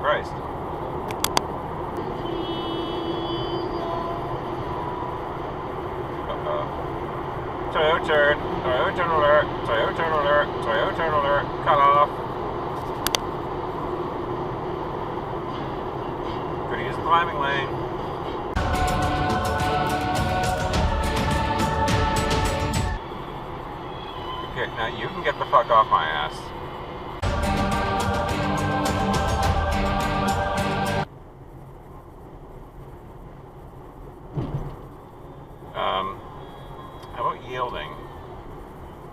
Christ. Toyota turn. Toyota turn alert. Toyota turn alert. Toyota turn alert. Cut off. Could use the climbing lane. Okay, now you can get the fuck off my ass. How about yielding?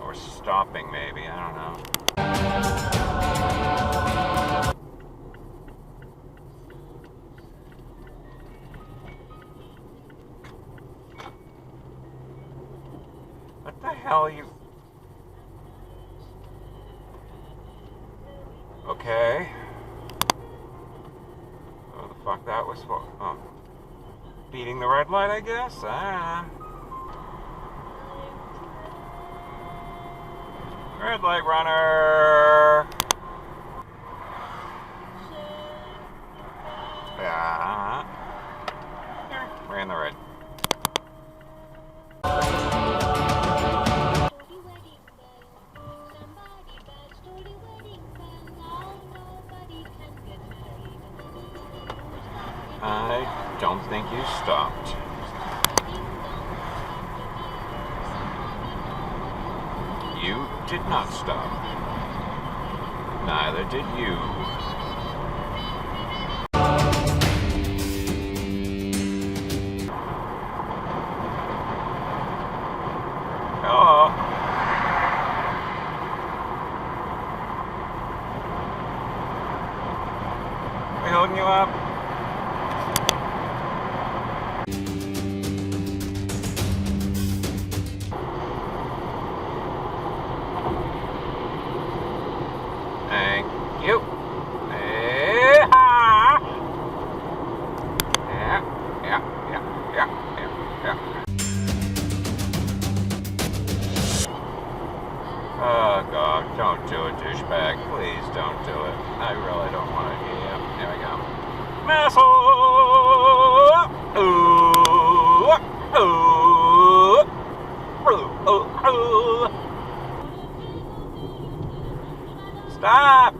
Or stopping, maybe, I don't know. What the hell are you... Okay. What the fuck that was for? Oh. Beating the red light, I guess? I don't know. Red light runner. Yeah. Ran the red. I don't think you stopped. You did not stop. Neither did you. Hello. We holding you up? You. Yeah. Oh, God, don't do it, douchebag. Please don't do it. I really don't want to. Yeah, there we go. Muscle! Stop!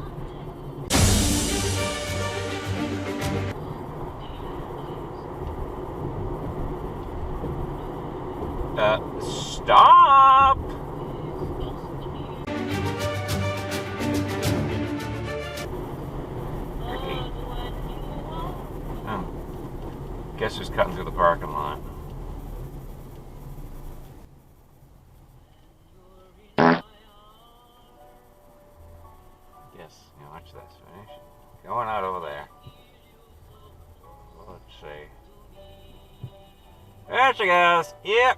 Stop! Oh. Guess who's cutting through the parking lot? Yes, you watch this, right? Going out over there. Let's see. There she goes. Yep.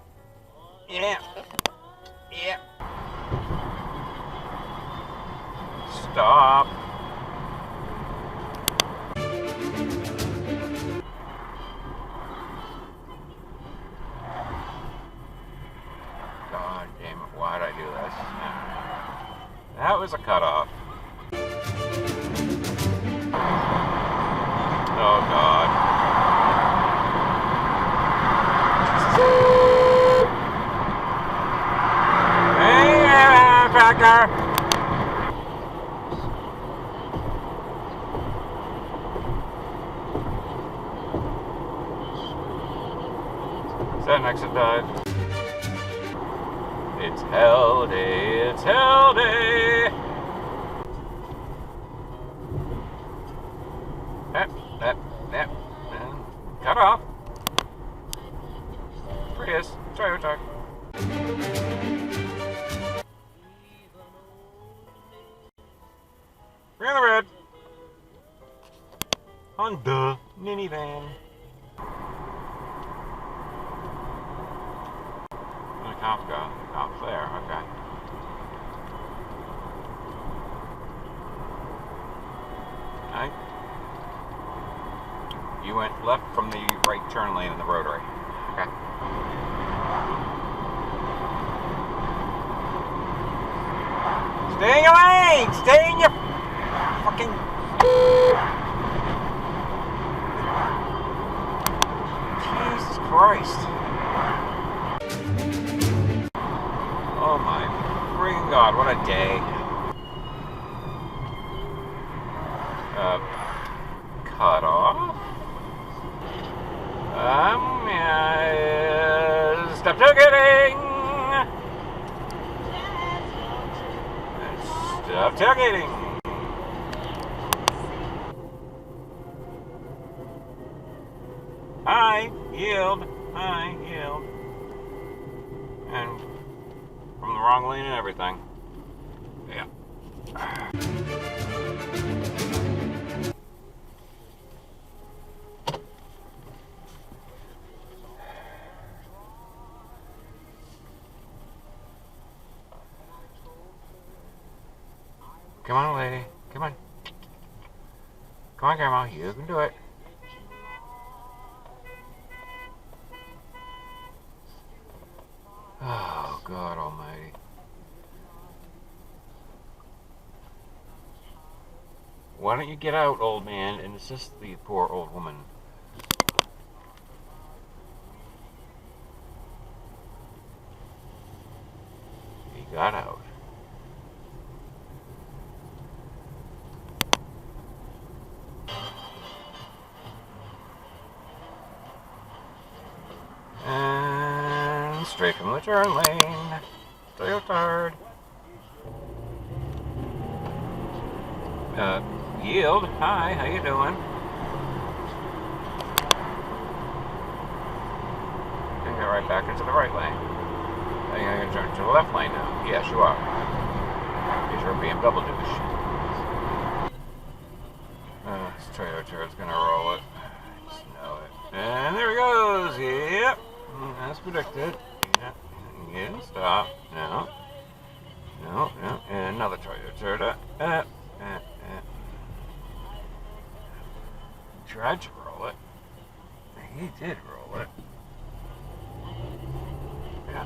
Stop. God damn it, why'd I do this? That was a cutoff. Oh, God. Hey, tractor! Is that an exit dive? It's hell day, it's hell day! Yep. Cut off. Prius, Toyota. Ran the red. Honda minivan. Where the cops go? Cops there, okay. You went left from the right turn lane in the rotary. Okay. Stay in your lane! Stay in your fucking... cut off. Yeah, stop tailgating! Stop tailgating! Hi, yield. Hi, yield. And from the wrong lane and everything. Yeah. Come on, lady. Come on. Come on, Grandma. You can do it. Oh, God almighty. Why don't you get out, old man, and assist the poor old woman? He got out. And straight from the turn lane. Toyotard. Yield. Hi, how you doing? You can get right back into the right lane. Are you going to turn to the left lane now? Yes, you are. Because you're a BMW douche. This Toyotard's going to roll it. I just know it. And there he goes. Yep. As predicted. Yeah. Stop. No. No. And another Toyota. Tried to roll it. He did roll it. Yeah.